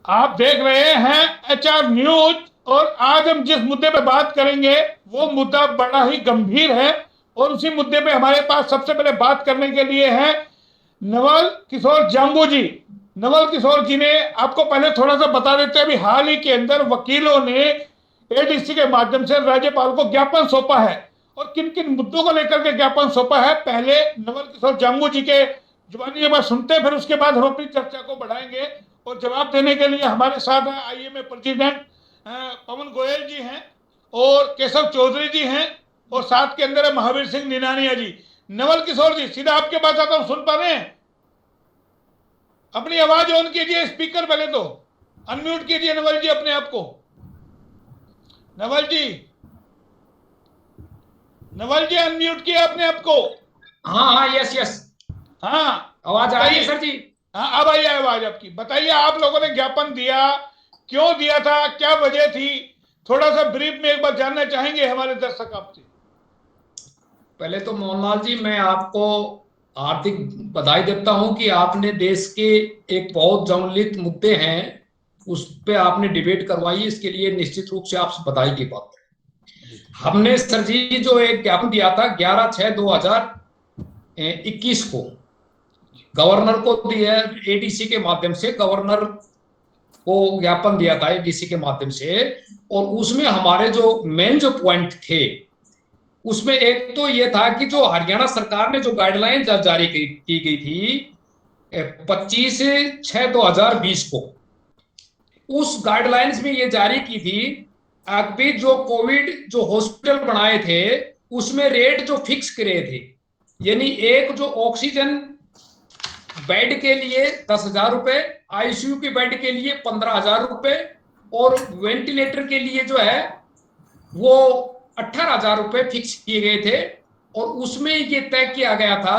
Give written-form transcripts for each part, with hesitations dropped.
आप देख रहे हैं HR न्यूज। और आज हम जिस मुद्दे पे बात करेंगे वो मुद्दा बड़ा ही गंभीर है। और उसी मुद्दे पे हमारे पास सबसे पहले बात करने के लिए है नवल किशोर जाम्बू जी। नवल किशोर जी ने आपको पहले थोड़ा सा बता देते हैं, अभी हाल ही के अंदर वकीलों ने ADC के माध्यम से राज्यपाल को ज्ञापन सौंपा है। और किन किन मुद्दों को लेकर के ज्ञापन सौंपा है, पहले नवल किशोर जाम्बू जी के जुबानी जब सुनते हैं, फिर उसके बाद हम अपनी चर्चा को बढ़ाएंगे। और जवाब देने के लिए हमारे साथ IMA प्रेसिडेंट पवन गोयल जी हैं, और केशव चौधरी जी हैं, और साथ के अंदर है महावीर सिंह निनानिया जी। नवल किशोर जी, सीधा आपके पास आता हूं, सुन पा रहे हैं? अपनी आवाज ऑन कीजिए, स्पीकर पहले तो अनम्यूट कीजिए नवल जी अपने आप को। नवल जी, नवल जी अनम्यूट किया अपने आप को। हाँ हाँ, यस यस, हाँ, आवाज आ रही है सर जी। हाँ अब आई है आवाज आपकी। बताइए, आप लोगों ने ज्ञापन दिया, क्यों दिया था, क्या वजह थी? थोड़ा सा ब्रीफ में एक बार जानना चाहेंगे हमारे दर्शक आपसे। पहले तो मोहनलाल जी, मैं आपको हार्दिक बधाई देता हूं कि आपने देश के एक बहुत ज्वलंत मुद्दे हैं उस पे आपने डिबेट करवाई। इसके लिए निश्चित रूप से आपसे बधाई की बात है। हमने सर जी जो एक ज्ञापन दिया था 11/6/2021 को गवर्नर को दिया, ADC के माध्यम से गवर्नर को ज्ञापन दिया था ADC के माध्यम से। और उसमें हमारे जो मेन जो पॉइंट थे, उसमें एक तो ये था कि जो हरियाणा सरकार ने जो गाइडलाइन जारी की गई थी 25/6/2020 को, उस गाइडलाइंस में ये जारी की थी अभी जो कोविड जो हॉस्पिटल बनाए थे उसमें रेट जो फिक्स करे थे, यानी एक जो ऑक्सीजन बेड के लिए 10,000 रुपए, ICU के बेड के लिए 15,000 रुपए, और वेंटिलेटर के लिए जो है वो 18,000 रुपए फिक्स किए गए थे। और उसमें ये तय किया गया था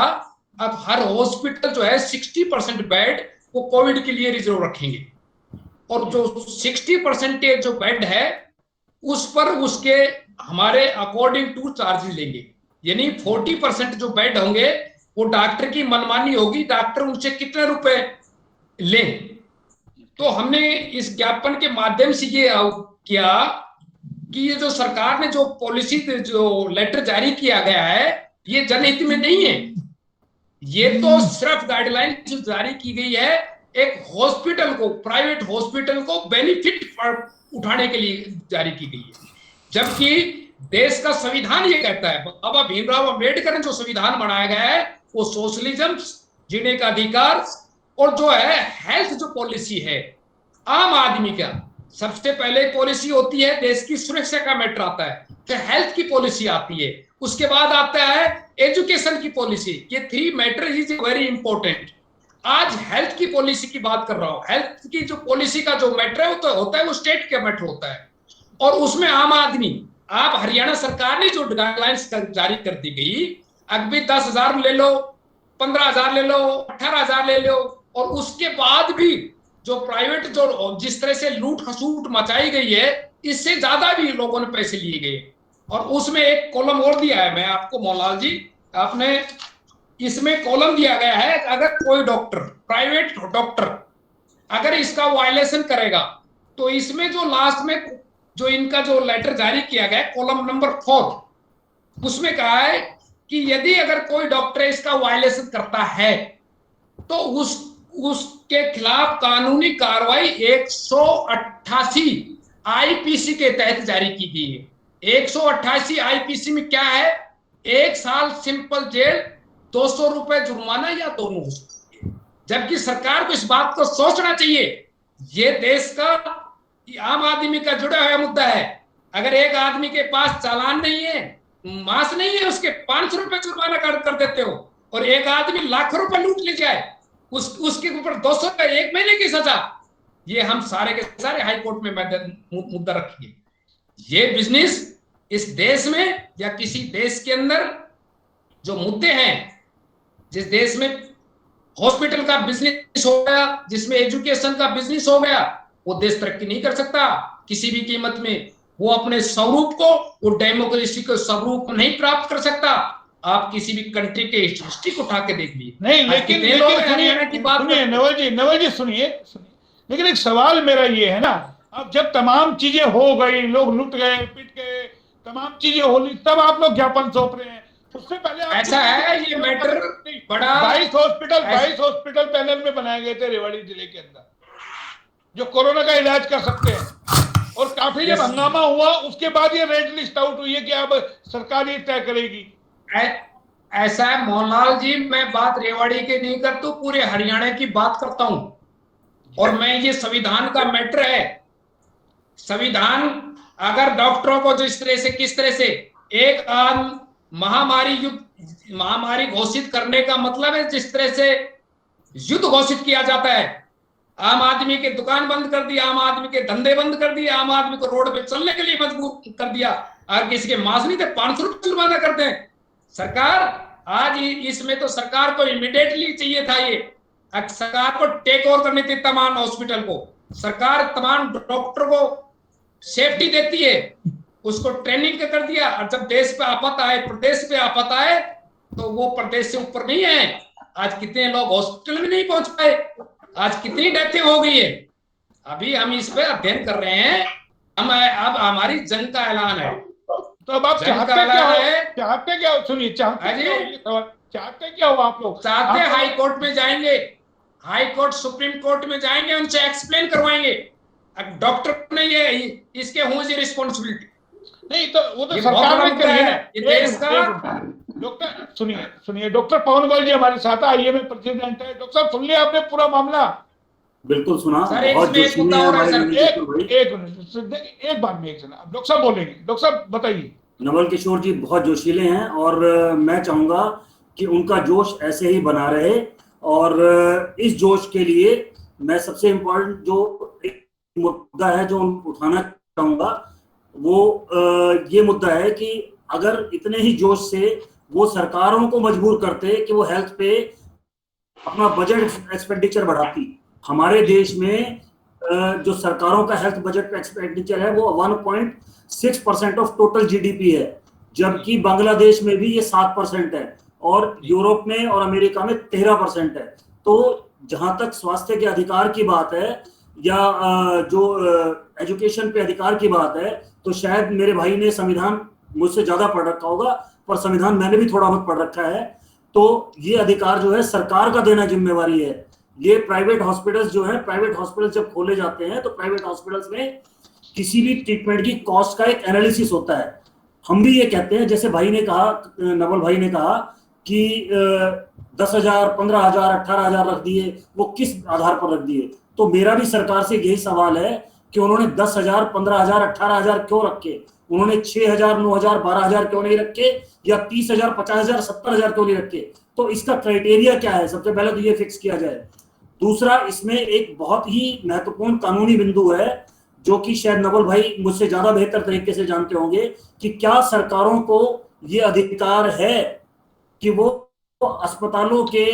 अब हर हॉस्पिटल जो है 60% बेड वो कोविड के लिए रिजर्व रखेंगे, और जो 60% जो बेड है उस पर उसके हमारे अकॉर्डिंग टू चार्जेस लेंगे। यानी 40% जो बेड होंगे वो डॉक्टर की मनमानी होगी, डॉक्टर उनसे कितने रुपए लें। तो हमने इस ज्ञापन के माध्यम से ये किया कि ये जो सरकार ने जो पॉलिसी जो लेटर जारी किया गया है ये जनहित में नहीं है। ये तो सिर्फ गाइडलाइन जो जारी की गई है एक हॉस्पिटल को, प्राइवेट हॉस्पिटल को बेनिफिट उठाने के लिए जारी की गई है। जबकि देश का संविधान ये कहता है, बाबा भीमराव अंबेडकर ने जो संविधान बनाया गया है वो सोशलिज्म, जीने का अधिकार, और जो है हेल्थ जो पॉलिसी है आम आदमी का सबसे पहले पॉलिसी होती है, देश की सुरक्षा का मैटर आता है, फिर हेल्थ की पॉलिसी आती है, उसके बाद आता है एजुकेशन की पॉलिसी। ये 3 मैटर इज वेरी इंपॉर्टेंट। आज हेल्थ की पॉलिसी की बात कर रहा हूं। हेल्थ की जो पॉलिसी का जो मैटर है तो होता है वो स्टेट का मैटर होता है, और उसमें आम आदमी, आप हरियाणा सरकार ने जो गाइडलाइंस जारी कर दी गई, अभी 10,000 ले लो, 15,000 ले लो, 18,000 ले लो, और उसके बाद भी जो प्राइवेट जो जिस तरह से लूट खसूट मचाई गई है इससे ज्यादा भी लोगों ने पैसे लिए गए। और उसमें एक कॉलम और दिया है मैं आपको मोहनलाल जी, आपने इसमें कॉलम दिया गया है अगर कोई डॉक्टर, प्राइवेट डॉक्टर अगर इसका वायलेशन करेगा तो इसमें जो लास्ट में जो इनका जो लेटर जारी किया गया कॉलम नंबर 4, उसमें कहा है कि यदि अगर कोई डॉक्टर इसका वायलेशन करता है तो उसके खिलाफ कानूनी कार्रवाई 188 IPC के तहत जारी की गई है। 188 IPC में क्या है? 1 साल सिंपल जेल, 200 रुपए जुर्माना, या दोनों हो सकती है। जबकि सरकार को इस बात को सोचना चाहिए, ये देश का आम आदमी का जुड़ा हुआ मुद्दा है। अगर एक आदमी के पास चालान नहीं है, मास नहीं है, उसके 500 रुपए जुर्माना कर देते हो, और एक आदमी लाखों रुपए लूट ले जाए उसके ऊपर 200 का 1 महीने की सजा। ये हम सारे के सारे हाई कोर्ट में मुद्दा रखेंगे। ये बिजनेस इस देश में या किसी देश के अंदर जो मुद्दे हैं, जिस देश में हॉस्पिटल का बिजनेस हो गया, जिसमें एजुकेशन का बिजनेस हो गया, वो देश तरक्की नहीं कर सकता किसी भी कीमत में। वो अपने स्वरूप को, वो डेमोक्रेसी के स्वरूप को नहीं प्राप्त कर सकता। आप किसी भी कंट्री के हिस्ट्री को उठा के देख लीजिए। नहीं, लेकिन सुनिए, नवल जी सुनिए, लेकिन एक सवाल मेरा ये है ना, अब जब तमाम चीजें हो गई, लोग लुट गए, पिट गए, तमाम चीजें हो ली, तब आप लोग ज्ञापन सौंप रहे हैं। उससे पहले आप ऐसा है ये मैटर बड़ा 22 हॉस्पिटल पैनल में बनाए गए थे रेवाड़ी जिले के अंदर, जो कोरोना का इलाज कर सकते हैं। और काफी जब यस हंगामा हुआ, उसके बाद ये रेड लिस्ट आउट हुई है कि अब सरकार ये तय करेगी। ऐसा है मोहनलाल जी, मैं बात रेवाड़ी के नहीं करता हूं, पूरे हरियाणा की बात करता हूं। और मैं ये संविधान का मैटर है, संविधान अगर डॉक्टरों को जिस तरह से किस तरह से एक महामारी युद्ध महामारी घोषित करने का मतलब है, जिस तरह से युद्ध घोषित किया जाता है, आम आदमी के दुकान बंद कर दी, आम आदमी के धंधे बंद कर दिए, आम आदमी को रोड पे चलने के लिए मजबूर कर दिया। अगर किसी के मास्क नहीं थे 500 रुपये जुर्माना करते हैं सरकार। आज इसमें तो सरकार को इमीडिएटली चाहिए था, ये सरकार को टेक ओवर करनी थी तमाम हॉस्पिटल को। सरकार तमाम डॉक्टर को सेफ्टी देती है, उसको ट्रेनिंग का कर दिया। और जब देश पे आफत आए, प्रदेश पे आफत आए, तो वो प्रदेश से ऊपर नहीं है। आज कितने लोग हॉस्पिटल में नहीं पहुंच पाए, आज कितनी डेथें हो गई है। अभी हम इस पे अध्ययन कर रहे हैं। हम अब हमारी जंग का ऐलान है। तो अब आप चाहते क्या हो? चाहते क्या हो? सुनिए, चाहते क्या हो आप लोग? चाहते हाई कोर्ट में जाएंगे, हाई कोर्ट सुप्रीम कोर्ट में जाएंगे, उनसे एक्सप्लेन करवाएंगे। डॉक्टर ने ये इसके हों जी रिस्पॉन्सिबिलिटी नहीं, तो वो तो सरकार ने करी है ये देश का। डॉक्टर सुनिए, डॉक्टर पवन गोयल जी हमारे साथ आईएमए प्रेसिडेंट है। डॉक्टर साहब सुन लिया आपने पूरा मामला? बिल्कुल सुना सर। एक बात में एक जना डॉक्टर साहब बोलेंगे। डॉक्टर साहब बताइए। नवल किशोर जी बहुत जोशीले हैं और मैं चाहूंगा कि उनका जोश ऐसे ही बना रहे। और इस जोश के लिए मैं सबसे इम्पोर्टेंट जो मुद्दा है जो उठाना चाहूंगा, वो ये मुद्दा है कि अगर इतने ही जोश से वो सरकारों को मजबूर करते कि वो हेल्थ पे अपना बजट एक्सपेंडिचर बढ़ाती। हमारे देश में जो सरकारों का हेल्थ बजट एक्सपेंडिचर है वो 1.6% ऑफ टोटल जीडीपी है, जबकि बांग्लादेश में भी ये 7% है और यूरोप में और अमेरिका में 13% है। तो जहां तक स्वास्थ्य के अधिकार की बात है या जो एजुकेशन पे अधिकार की बात है, तो शायद मेरे भाई ने संविधान मुझसे ज्यादा पढ़ रखा होगा, पर संविधान मैंने भी थोड़ा बहुत पढ़ रखा है। तो ये अधिकार जो है सरकार का देना जिम्मेवारी है। ये प्राइवेट हॉस्पिटल्स जो है, प्राइवेट हॉस्पिटल्स जब खोले जाते हैं तो प्राइवेट हॉस्पिटल्स में किसी भी ट्रीटमेंट की कॉस्ट का एक एनालिसिस होता है। हम भी ये कहते हैं, जैसे भाई ने कहा, नवल भाई ने कहा कि 10,000, 15,000, 18,000 रख दिए, वो किस आधार पर रख दिए? तो मेरा भी सरकार से यही सवाल है कि उन्होंने 10,000, 15,000, 18,000 क्यों रखे? उन्होंने 6,000, 9,000, 12,000 क्यों नहीं रखे? या 30,000, 50,000, 70,000 क्यों नहीं रखे? तो इसका क्राइटेरिया क्या है? सबसे पहले तो ये फिक्स किया जाए। दूसरा, इसमें एक बहुत ही महत्वपूर्ण कानूनी बिंदु है जो कि शायद नवल भाई मुझसे ज्यादा बेहतर तरीके से जानते होंगे कि क्या सरकारों को ये अधिकार है कि वो अस्पतालों के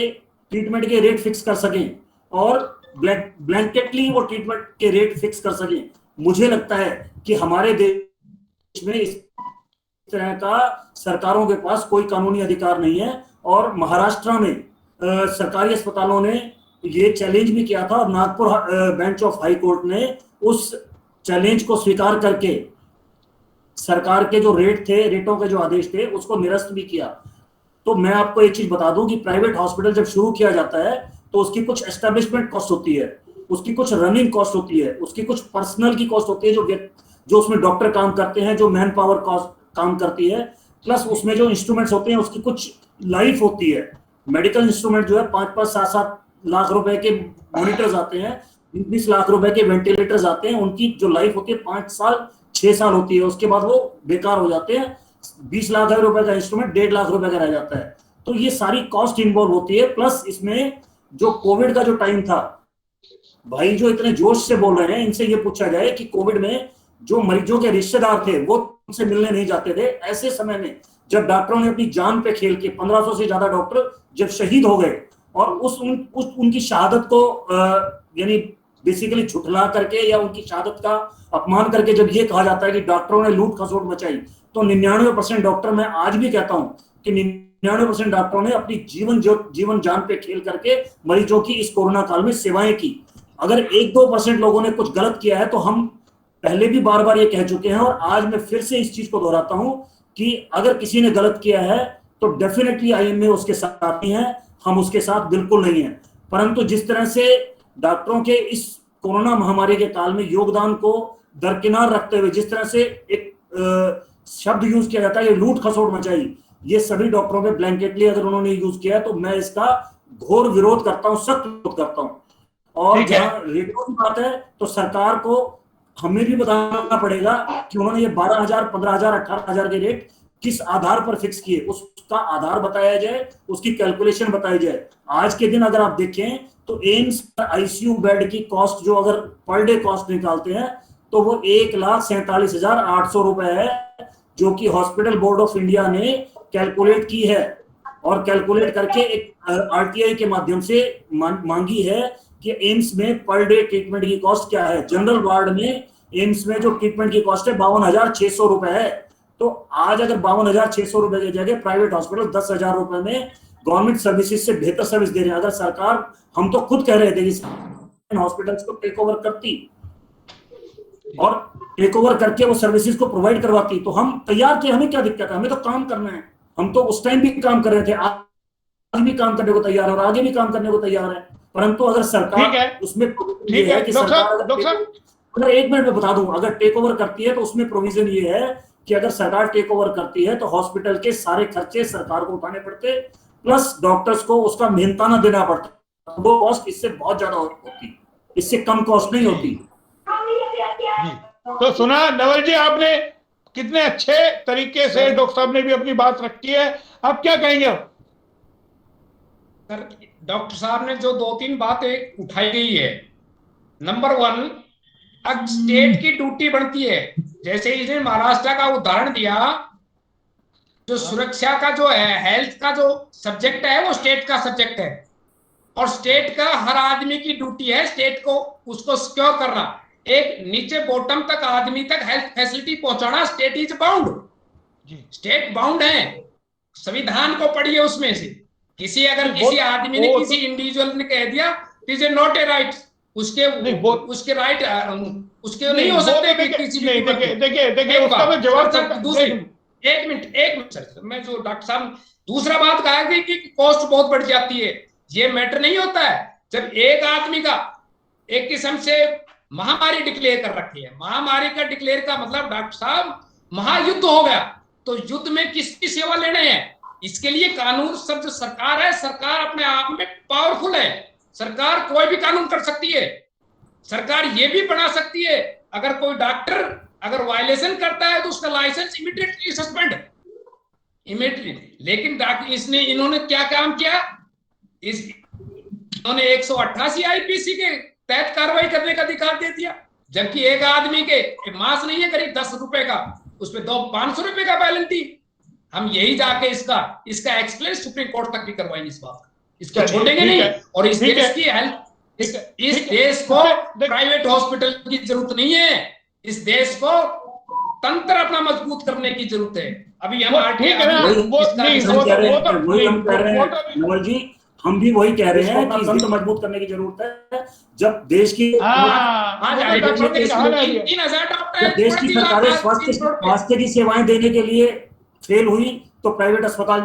ट्रीटमेंट के रेट फिक्स कर सकें और ब्लैंकेटली वो ट्रीटमेंट के रेट फिक्स कर सकें? मुझे लगता है कि हमारे देश में इस तरह का सरकारों के पास कोई कानूनी अधिकार नहीं है। और महाराष्ट्र में सरकारी अस्पतालों ने ये चैलेंज भी किया था और Nagpur bench of high court ने उस चैलेंज को स्वीकार करके सरकार के जो रेट थे, रेटों के जो आदेश थे, उसको निरस्त भी किया। तो मैं आपको एक चीज बता दूं कि प्राइवेट हॉस्पिटल जब शुरू किया जाता है तो उसकी कुछ एस्टेब्लिशमेंट कॉस्ट होती है, उसकी कुछ रनिंग कॉस्ट होती है, उसकी कुछ पर्सनल की कॉस्ट होती है, जो उसमें डॉक्टर काम करते हैं, जो मैन पावर कॉस्ट काम करती है, प्लस उसमें जो इंस्ट्रूमेंट्स होते हैं उसकी कुछ लाइफ होती है। मेडिकल इंस्ट्रूमेंट जो है 5-5, 7-7 लाख रुपए के मॉनिटर्स आते हैं, 20 लाख रुपए के वेंटिलेटर्स आते हैं, उनकी जो लाइफ होती है 5 साल 6 साल होती है, उसके बाद वो बेकार हो जाते हैं। 20 लाख रुपए का इंस्ट्रूमेंट 1.5 लाख रुपए का रह जाता है। तो ये सारी कॉस्ट इन्वॉल्व होती है। प्लस इसमें जो कोविड का जो टाइम था, भाई जो इतने जोश से बोल रहे हैं, इनसे ये पूछा जाए कि कोविड में जो मरीजों के रिश्तेदार थे वो उनसे मिलने नहीं जाते थे। ऐसे समय में जब डॉक्टरों ने अपनी जान पे खेल के 1500 से ज्यादा डॉक्टर जब शहीद हो गए और उनकी शहादत को यानी बेसिकली झुठला करके या उनकी शहादत का अपमान करके जब ये कहा जाता है कि डॉक्टरों ने लूट खसोट मचाई, तो 99% डॉक्टर, मैं आज भी कहता हूं कि 99% डॉक्टरों ने अपनी जीवन जान पे खेल करके मरीजों की इस कोरोना काल में सेवाएं की। अगर 1-2% लोगों ने कुछ गलत किया है तो हम पहले भी बार बार ये कह चुके हैं और आज मैं फिर से इस चीज को दोहराता हूं कि अगर किसी ने गलत किया है तो डेफिनेटली आईएमए उसके साथ नहीं है, हम उसके साथ बिल्कुल नहीं है। परंतु जिस तरह से डॉक्टरों के इस कोरोना महामारी के काल में योगदान को दरकिनार रखते हुए जिस तरह से एक शब्द यूज किया जाता है, ये लूट खसोट मचाई, ये सभी डॉक्टरों पे ब्लैंकेटली अगर उन्होंने यूज किया तो मैं इसका घोर विरोध करता हूं, सख्त विरोध करता हूं। और जहां रेटों की बात है तो सरकार को हमें भी बताना पड़ेगा कि उन्होंने ये 12,000, 15,000, 18,000 के रेट किस आधार पर फिक्स किए, उसका आधार बताया जाए, उसकी कैलकुलेशन बताई जाए। आज के दिन अगर आप देखें तो एम्स आईसीयू बेड की कॉस्ट जो अगर पर डे कॉस्ट निकालते हैं तो वो 1,47,800 रुपए है, जो कि हॉस्पिटल बोर्ड ऑफ इंडिया ने कैलकुलेट की है और कैलकुलेट करके एक आरटीआई के माध्यम से मांगी है कि एम्स में पर डे ट्रीटमेंट की कॉस्ट क्या है। जनरल वार्ड में एम्स में जो ट्रीटमेंट की कॉस्ट है 52,600 रुपए है। तो आज अगर 52,600 रुपए की जगह प्राइवेट हॉस्पिटल 10,000 रुपए में गवर्नमेंट सर्विसेज से बेहतर सर्विस दे रहे हैं। अगर सरकार, हम तो खुद कह रहे थे कि हॉस्पिटल्स को टेक ओवर करती और टेक ओवर करके वो सर्विसेज को प्रोवाइड करवाती तो हम तैयार थे, हमें क्या दिक्कत है, हमें तो काम करना है। हम तो उस टाइम भी काम कर रहे थे, आज भी काम करने को तैयार है और आगे भी काम करने को तैयार है। परंतु अगर सरकार उसमें ठीक है कि सरकार अगर 1 मिनट में बता दूं, अगर टेक ओवर करती है तो उसमें प्रोविजन ये है कि अगर सरकार टेक ओवर करती है तो हॉस्पिटल के सारे खर्चे सरकार को उठाने पड़ते, प्लस डॉक्टर्स को उसका मेहनताना देना पड़ता। वो कॉस्ट इससे बहुत ज्यादा होती, इससे कम कॉस्ट नहीं होती। तो सुना नवल जी, आपने कितने अच्छे तरीके से डॉक्टर साहब ने भी अपनी बात रखी है, आप क्या कहेंगे? सर, डॉक्टर साहब ने जो 2-3 बातें उठाई गई है, नंबर 1, अब स्टेट की ड्यूटी बनती है। जैसे इसने महाराष्ट्र का उदाहरण दिया, जो सुरक्षा का जो है, हेल्थ का जो सब्जेक्ट है वो स्टेट का सब्जेक्ट है और स्टेट का हर आदमी की ड्यूटी है स्टेट को उसको सिक्योर करना, एक नीचे बॉटम तक आदमी तक हेल्थ फैसिलिटी पहुंचाना। State is bound, state bound है। संविधान को पढ़िए, उसमें से किसी अगर किसी आदमी ने किसी इंडिविजुअल ने कह दिया is a not a right, उसके राइट उसके नहीं हो सकते किसी भी। देखिए उसका मैं जवाब दूसरे, एक मिनट सर, मैं जो डॉक्टर साहब दूसरा बात कहा कि कॉस्ट बहुत बढ़ जाती है, ये मैटर नहीं होता है। जब एक आदमी का एक किस्म से महामारी डिक्लेयर कर रखी है, महामारी का डिक्लेयर का मतलब डॉक्टर साहब महायुद्ध हो गया, तो युद्ध में किसकी सेवा लेने हैं? इसके लिए कानून सब जो सरकार है, सरकार अपने आप में पावरफुल है, सरकार कोई भी कानून कर सकती है। सरकार ये भी बना सकती है अगर कोई डॉक्टर अगर वायलेशन करता है तो उसका लाइसेंस इमीडिएटली सस्पेंड, इमीडिएटली। लेकिन इन्होंने क्या काम किया, इन्होंने 188 आईपीसी के तहत कार्रवाई करने का अधिकार दे दिया, जबकि एक आदमी के मास नहीं है करीब 10 रुपए का, उसपे 500 रुपए का पेनल्टी। हम यही जाके इसका एक्सप्लेन सुप्रीम कोर्ट तक भी करवाएंगे, इस बात इसको छोड़ेंगे नहीं। और इस देश की हेल्थ, इस देश को प्राइवेट हॉस्पिटल की जरूरत नहीं है, इस देश को तंत्र अपना मजबूत करने की जरूरत है। अभी हम नवल जी, हम भी वही कह रहे हैं कि तंत्र मजबूत करने की जरूरत है। जब देश की देश की सरकारें स्वास्थ्य की सेवाएं देने के लिए फेल हुई तो प्राइवेट अस्पताल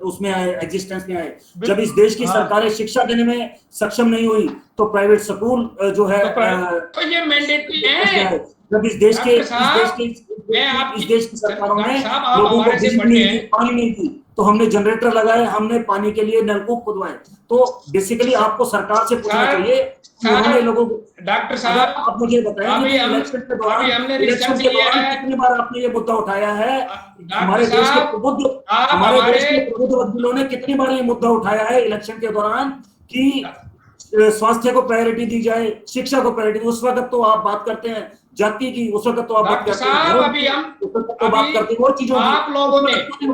उसमें आए, एग्जिस्टेंस में आए। जब इस देश की सरकारें शिक्षा देने में सक्षम नहीं हुई तो प्राइवेट स्कूल जो है तो ये मैंडेटरी है। जब इस देश की सरकारों ने लोगों को पानी नहीं दी तो हमने जनरेटर लगाए, हमने पानी के लिए नलकूप खुदवाए। तो बेसिकली आपको सरकार से पूछना चाहिए कि उन्होंने लोगों को, डॉक्टर साहब आप मुझे बताएं इलेक्शन के दौरान कितनी बार आपने ये मुद्दा उठाया है? हमारे देश के प्रबुद्ध वकीलों ने कितनी बार ये मुद्दा उठाया है इलेक्शन के दौरान कि स्वास्थ्य को प्रायोरिटी दी जाए, शिक्षा को प्रायोरिटी। उस वक्त तो आप बात करते हैं जाति की, उस वक्त तो आप बात करते हैं अभी हम बात करते हैं वो चीजों की।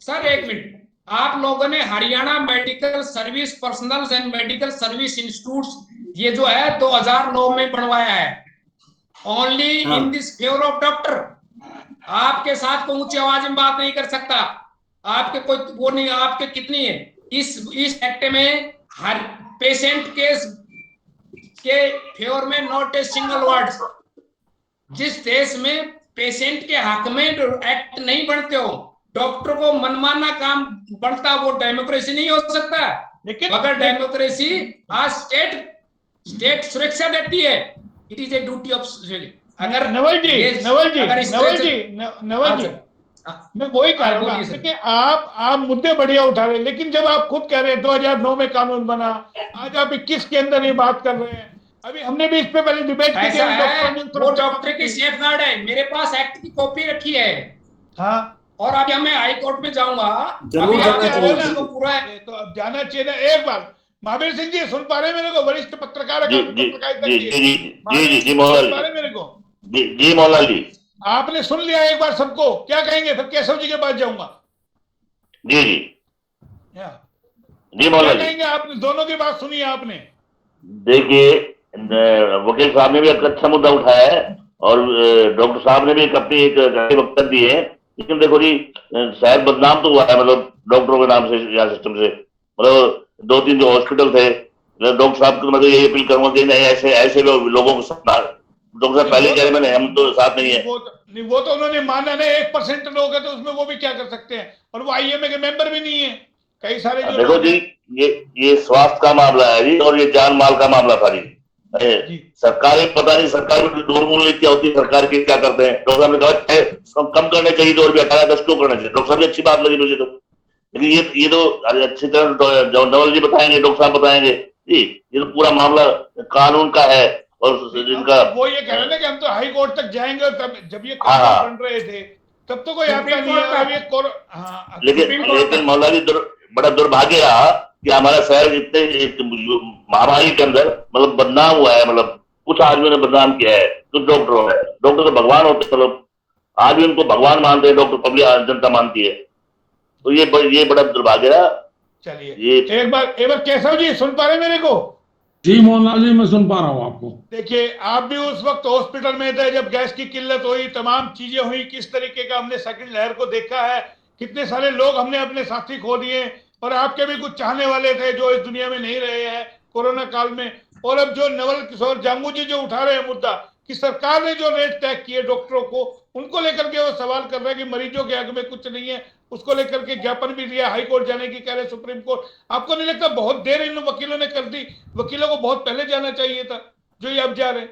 सर एक मिनट, आप लोगों ने Haryana medical service personal and medical service institutes ये जो है 2009 में बनवाया है, only in this favour of doctor. आपके साथ कोई ऊंची आवाज में बात नहीं कर सकता, आपके कोई वो नहीं, आपके कितनी है इस एक्ट में हर पेशेंट के के फेवर में नॉट ए सिंगल वर्ड। जिस देश में पेशेंट के हक में एक्ट नहीं बनते हो, डॉक्टर को मनमाना काम बनता, वो डेमोक्रेसी नहीं हो सकता। लेकिन अगर डेमोक्रेसी आज स्टेट सुरक्षा देती है, it is a duty of. अगर नवल जी मैं वही कह रहा हूँ कि आप मुद्दे बढ़िया उठा रहे हैं, लेकिन जब आप खुद कह रहे हैं 2009 में कानून बना, आज आप 21 के अंदर ये बात कर रहे हैं। अभी हमने भी इस पे पहले डिबेट की थी। वो डॉक्टर की सेफ गार्ड है, मेरे पास एक्ट की कॉपी रखी है। हाँ, और अभी मैं हाई कोर्ट में जाऊंगा, जरूर अभी पूरा है तो अब जाना चाहिए ना। एक बार महावीर सिंह जी सुन पा रहे मेरे को? वरिष्ठ पत्रकार जी मोहनलाल जी, आपने सुन लिया एक बार सबको, क्या कहेंगे? फिर केशव जी के पास जाऊंगा। जी क्या मोहनलाल जी, कहेंगे? आपने दोनों की बात सुनी है आपने। देखिए, वकील साहब ने भी एक अच्छा मुद्दा उठाया है और डॉक्टर साहब ने भी अपनी एक वक्तव्य दी है। लेकिन देखो जी, शहर बदनाम तो हुआ है, मतलब डॉक्टरों के नाम से या सिस्टम से। मतलब 2-3 जो हॉस्पिटल थे, डॉक्टर साहब को मतलब ये अपील करूंगा कि नहीं, ऐसे लोगों को डॉक्टर साहब पहले कह रहे मैंने, हम तो साथ नहीं है। वो तो उन्होंने माना नहीं, 1% लोग है तो उसमें वो भी क्या कर सकते हैं, और वो आईएमए के मेंबर भी नहीं है। कई सारे जो देखो जी, ये स्वास्थ्य का मामला है जी, और ये जान माल का मामला था जी। सरकारी पता नहीं, सरकार में दूरमूल क्या होती है, सरकार की क्या करते हैं। डॉक्टर साहब ने कहा कम करने चाहिए तो, और भी 18-10 क्यों करना चाहिए। डॉक्टर साहब की अच्छी बात लगी मुझे तो, लेकिन ये तो अच्छी तरह नवल जी बताएंगे, डॉक्टर साहब बताएंगे जी। ये तो पूरा मामला कानून का है। और जिनका वो ये कह रहे हैं कि हम तो हाई कोर्ट तक जाएंगे, और तब जब ये कानून बन रहे थे तब तो कोई आता नहीं है। लेकिन मौला जी, बड़ा दुर्भाग्य रहा कि हमारा शहर इतने महामारी के अंदर मतलब बदनाम हुआ है। मतलब कुछ आदमियों ने बदनाम किया है, कुछ डॉक्टरों ने। डॉक्टर तो भगवान होते हैं, मतलब आज भी उनको भगवान मानते हैं, डॉक्टर पब्लिक जनता मानती है। तो ये बड़ा दुर्भाग्य रहा। चलिए एक बार केशव जी सुन पा रहे मेरे को? जी मोहनलाल जी, मैं सुन पा रहा हूँ आपको। देखिए, आप भी उस वक्त हॉस्पिटल में थे जब गैस की किल्लत हुई, तमाम चीजें हुई, किस तरीके का हमने सेकंड लहर को देखा है, कितने सारे लोग हमने अपने साथी खो दिए, और आपके भी कुछ चाहने वाले थे जो इस दुनिया में नहीं रहे हैं कोरोना काल में। और अब जो नवल किशोर जामू जी जो उठा रहे हैं मुद्दा कि सरकार ने जो रेट तय किए डॉक्टरों को, उनको लेकर के वो सवाल कर रहे हैं कि मरीजों के हक में कुछ नहीं है, उसको लेकर के ज्ञापन भी दिया, हाई कोर्ट जाने की कह रहे, सुप्रीम कोर्ट। आपको नहीं लगता बहुत देर इन वकीलों ने कर दी? वकीलों को बहुत पहले जाना चाहिए था, जो ये अब जा रहे हैं।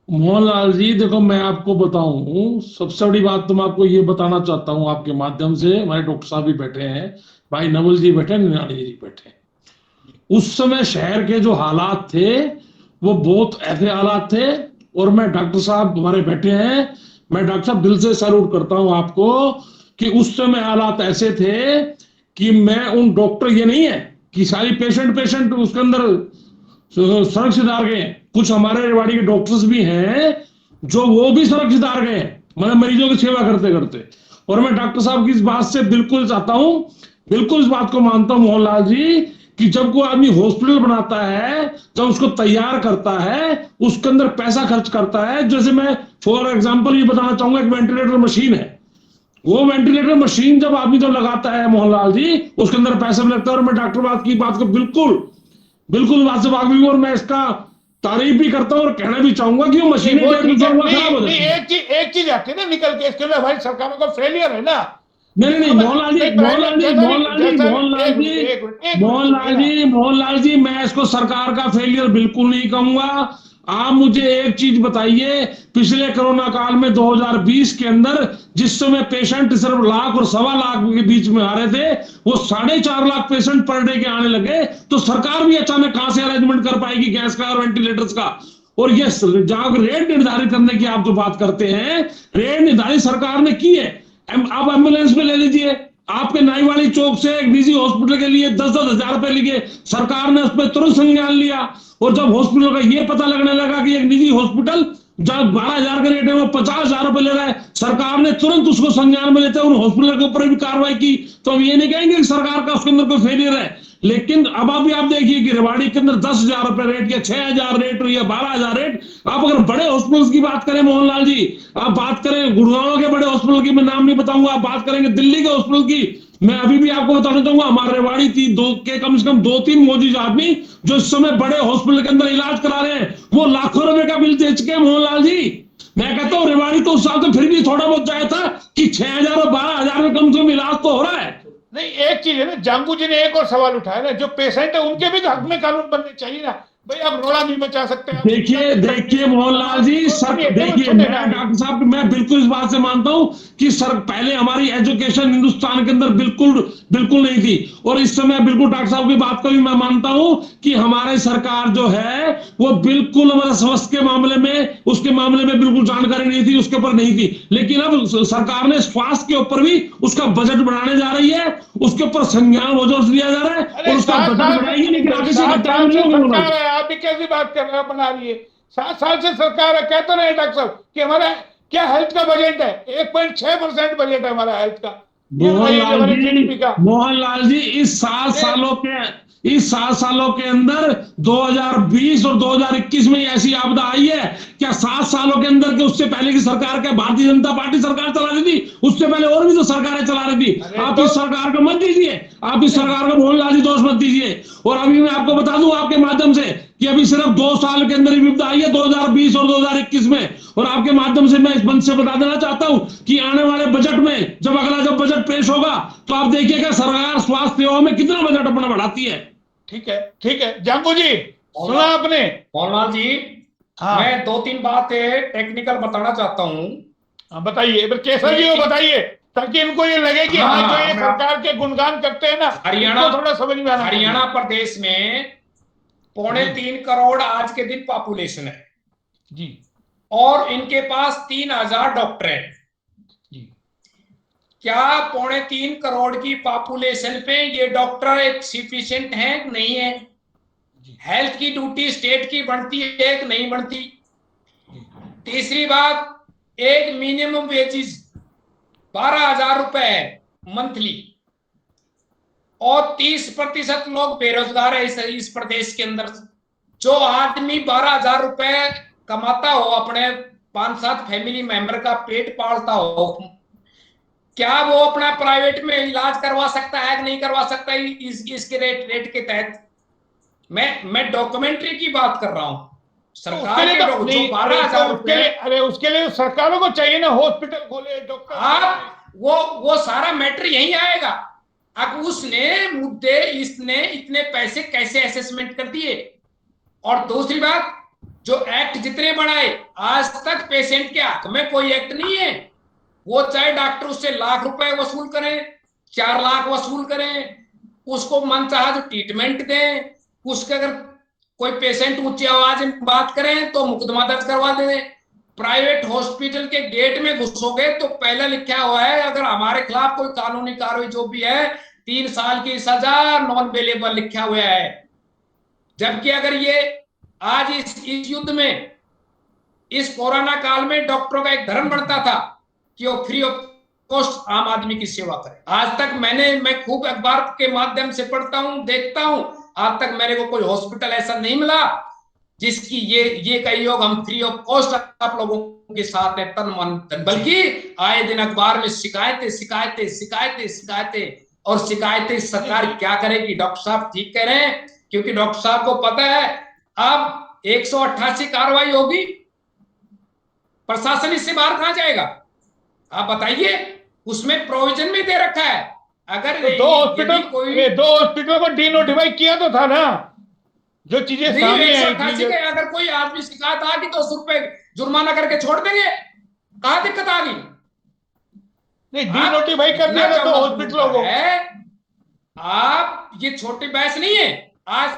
मोहनलाल जी देखो, मैं आपको बताऊं, सबसे बड़ी बात तो मैं आपको ये बताना चाहता हूं आपके माध्यम से। हमारे डॉक्टर साहब भी बैठे हैं, भाई नवल जी बैठे, निराणी जी बैठे। उस समय शहर के जो हालात थे वो बहुत ऐसे हालात थे, और मैं डॉक्टर साहब हमारे बैठे हैं, मैं डॉक्टर साहब दिल से सैल्यूट करता हूं आपको कि उस समय हालात ऐसे थे कि मैं उन डॉक्टर, ये नहीं है कि सारी पेशेंट उसके अंदर सड़क से उतार गए। कुछ हमारे रेवाड़ी के डॉक्टर्स भी हैं जो वो भी सड़क से उतार गए, मतलब मरीजों की सेवा करते करते। और मैं डॉक्टर साहब की इस बात से बिल्कुल चाहता हूं, बिल्कुल इस बात को मानता हूं मोहनलाल जी, कि जब कोई आदमी हॉस्पिटल बनाता है, जब उसको तैयार करता है, उसके अंदर पैसा खर्च करता है। जैसे मैं फॉर एग्जांपल ये बताना चाहूंगा, एक वेंटिलेटर मशीन है, वो वेंटिलेटर मशीन जब आदमी जब लगाता है मोहनलाल जी, उसके अंदर पैसा भी लगता है। और मैं डॉक्टर बात की बात को बिल्कुल बात से वाकिफ हूं, और मैं इसका तारीफ भी करता हूं और कहना भी चाहूंगा कि वो मशीन खराब हो जाती है। एक चीज आती है ना निकल के, इसके लिए भाई सरकारों का फेलियर है ना। नहीं मोहनलाल जी, मैं इसको सरकार का फेलियर बिल्कुल नहीं कहूंगा। आप मुझे एक चीज बताइए, पिछले कोरोना काल में 2020 के अंदर जिस समय पेशेंट सिर्फ 1 लाख और 1.25 लाख के बीच में आ रहे थे, वो 4.5 लाख पेशेंट पर डे के आने लगे, तो सरकार भी अचानक कहां से अरेंजमेंट कर पाएगी गैस का और वेंटिलेटर्स का। और ये जहां रेट निर्धारित करने की आप जो बात करते हैं, रेट निर्धारित सरकार ने की है। आप एम्बुलेंस में ले लीजिए, आपके नाईवाड़ी चौक से एक निजी हॉस्पिटल के लिए 10-10 हजार रुपए लिए, सरकार ने उस पर तुरंत संज्ञान लिया। और जब हॉस्पिटल का ये पता लगने लगा कि एक निजी हॉस्पिटल जब 12,000 का रेट है वो 50,000 रुपए ले रहा है, सरकार ने तुरंत उसको संज्ञान में लेते हुए उन हॉस्पिटल के ऊपर भी कार्रवाई की। तो हम ये नहीं कहेंगे कि सरकार का उसके अंदर कोई फेलियर है, लेकिन अब अभी आप देखिए कि रेवाड़ी के अंदर 10,000 रुपए रेट या 6,000 रेट या 12,000 रेट। आप अगर बड़े हॉस्पिटल की बात करें मोहनलाल जी, आप बात करें गुड़गांव के बड़े हॉस्पिटल की, मैं नाम नहीं बताऊंगा, आप बात करेंगे दिल्ली के हॉस्पिटल की, मैं अभी भी आपको बताना चाहूंगा, हमारे रेवाड़ी थी कम से कम 2-3 मौजूद आदमी जो इस समय बड़े हॉस्पिटल के अंदर इलाज करा रहे हैं, दे चुके हैं मोहनलाल जी। मैं कहता हूँ रेवाड़ी तो उस साल तो फिर भी थोड़ा बहुत जाया था कि 6,000 और 12,000 में कम से कम इलाज तो हो रहा है। नहीं, एक चीज है ना, जांगू जी ने एक और सवाल उठाया ना, जो पेशेंट है उनके भी तो हक में कानून बनने चाहिए ना भाई। आप रोड़ा नहीं बचा सकते। देखिए मोहनलाल जी, सर देखिए, मैं डॉक्टर साहब मैं बिल्कुल इस बात से मानता हूं कि सर पहले हमारी एजुकेशन हिंदुस्तान के अंदर बिल्कुल नहीं थी, और इस समय बिल्कुल डॉक्टर साहब की बात को भी मैं मानता हूं कि हमारी सरकार जो है वो बिल्कुल हमारे स्वास्थ्य के मामले में, उसके मामले में बिल्कुल जानकारी नहीं थी, उसके ऊपर नहीं थी। लेकिन अब सरकार ने स्वास्थ्य के ऊपर भी उसका बजट बढ़ाने जा रही है, उसके ऊपर संज्ञान वजह दिया जा रहा है, और उसका बजट बढ़ाएगी, लेकिन आगे से घटाया नहीं होगा। आप भी कैसी बात कर रहे हो, बना रही है। 7 साल से सरकार है, कहते रहे डॉक्टर साहब कि हमारा क्या हेल्थ का बजट है, 1.6% बजट है हमारा हेल्थ का, जीडीपी का। मोहनलाल जी, इस 7 सालों के अंदर 2020 और 2021 में ऐसी आपदा आई है क्या? 7 सालों के अंदर के उससे पहले की सरकार क्या भारतीय जनता पार्टी सरकार चला रही थी? उससे पहले और भी तो सरकारें चला रही थी। आप इस सरकार को मत दीजिए, आप इस सरकार को मोहनलाल जी दोष मत दीजिए। और अभी मैं आपको बता दूं आपके माध्यम से कि अभी सिर्फ 2 साल के अंदर ही विपदा आई है, 2020 और 2021 में। और आपके माध्यम से मैं इस मंच से बता देना चाहता हूं कि आने वाले बजट में जब बजट पेश होगा तो आप देखिएगा सरकार स्वास्थ्य सेवाओं में कितना बजट अपना बढ़ाती है। ठीक है जांगू जी, सुना आपने? मोहनलाल जी, हाँ, मैं 2-3 बातें टेक्निकल बताना चाहता हूं। बताइए, केसर जी को बताइए, ताकि इनको ये लगे कि हाँ, जो ये सरकार के गुणगान करते हैं ना, हरियाणा थोड़ा समझ में आना। हरियाणा प्रदेश में 3.25 करोड़ आज के दिन पॉपुलेशन है जी, और इनके पास 3,000 डॉक्टर हैं जी। क्या 3.25 करोड़ की पॉपुलेशन पे ये डॉक्टर एक सफिशिएंट है नहीं है? हेल्थ की ड्यूटी स्टेट की बनती है कि नहीं बनती? तीसरी बात, एक मिनिमम वेजेस 12,000 रुपए है मंथली, और 30% लोग बेरोजगार है इस प्रदेश के अंदर। जो आदमी 12,000 रुपए कमाता हो, अपने 5-7 फैमिली मेंबर का पेट पालता हो, क्या वो अपना प्राइवेट में इलाज करवा सकता है कि नहीं करवा सकता इसके रेट के तहत? मैं डॉक्यूमेंट्री की बात कर रहा हूं। सरकार के जो 12,000 रुपए, अरे उसके लिए सरकारों को चाहिए ना हॉस्पिटल खोले, डॉक्टर। आप वो सारा मैटर यही आएगा। अब उसने मुद्दे, इसने इतने पैसे कैसे असेसमेंट कर दिए? और दूसरी बात, जो एक्ट जितने बनाए आज तक पेशेंट के हक में कोई एक्ट नहीं है। वो चाहे डॉक्टर उससे लाख रुपए वसूल करें, 4 लाख वसूल करें, उसको मनचाहा जो ट्रीटमेंट दें, उसके अगर कोई पेशेंट ऊंची आवाज में बात करें तो मुकदमा दर्ज करवा दें। प्राइवेट हॉस्पिटल के गेट में घुसोगे तो पहले लिखा हुआ है, अगर हमारे खिलाफ कोई कानूनी कार्रवाई जो भी है 3 साल की सजा, नॉन बेलेबल लिखा हुआ है। जबकि अगर ये आज इस युद्ध में, इस कोरोना काल में डॉक्टरों का एक धर्म बनता था कि वो फ्री ऑफ कॉस्ट आम आदमी की सेवा करे। आज तक मैं खूब अखबार के माध्यम से पढ़ता हूं, देखता हूं, आज तक मेरे को कोई हॉस्पिटल ऐसा नहीं मिला जिसकी ये कही हो हम फ्री ऑफ कॉस्ट आप लोगों के साथ है, तन मन धन। बल्कि आए दिन अखबार में शिकायतें, और शिकायतें सरकार क्या करेगी? डॉक्टर साहब ठीक कह रहे हैं, क्योंकि डॉक्टर साहब को पता है अब 188 कार्रवाई होगी, प्रशासन इससे बाहर कहां जाएगा? आप बताइए, उसमें प्रोविजन में दे रखा है। अगर तो 2 हॉस्पिटलों को डीनोटिफाई किया तो था ना, जो चीजें सामने आई थी। अगर कोई आदमी शिकायत आ गई तो 200 रुपए जुर्माना करके छोड़ देंगे, कहां दिक्कत आ गई? नहीं, डीनोटिफाई कर दिया तो हॉस्पिटलों को। आप ये छोटी बहस नहीं है। आज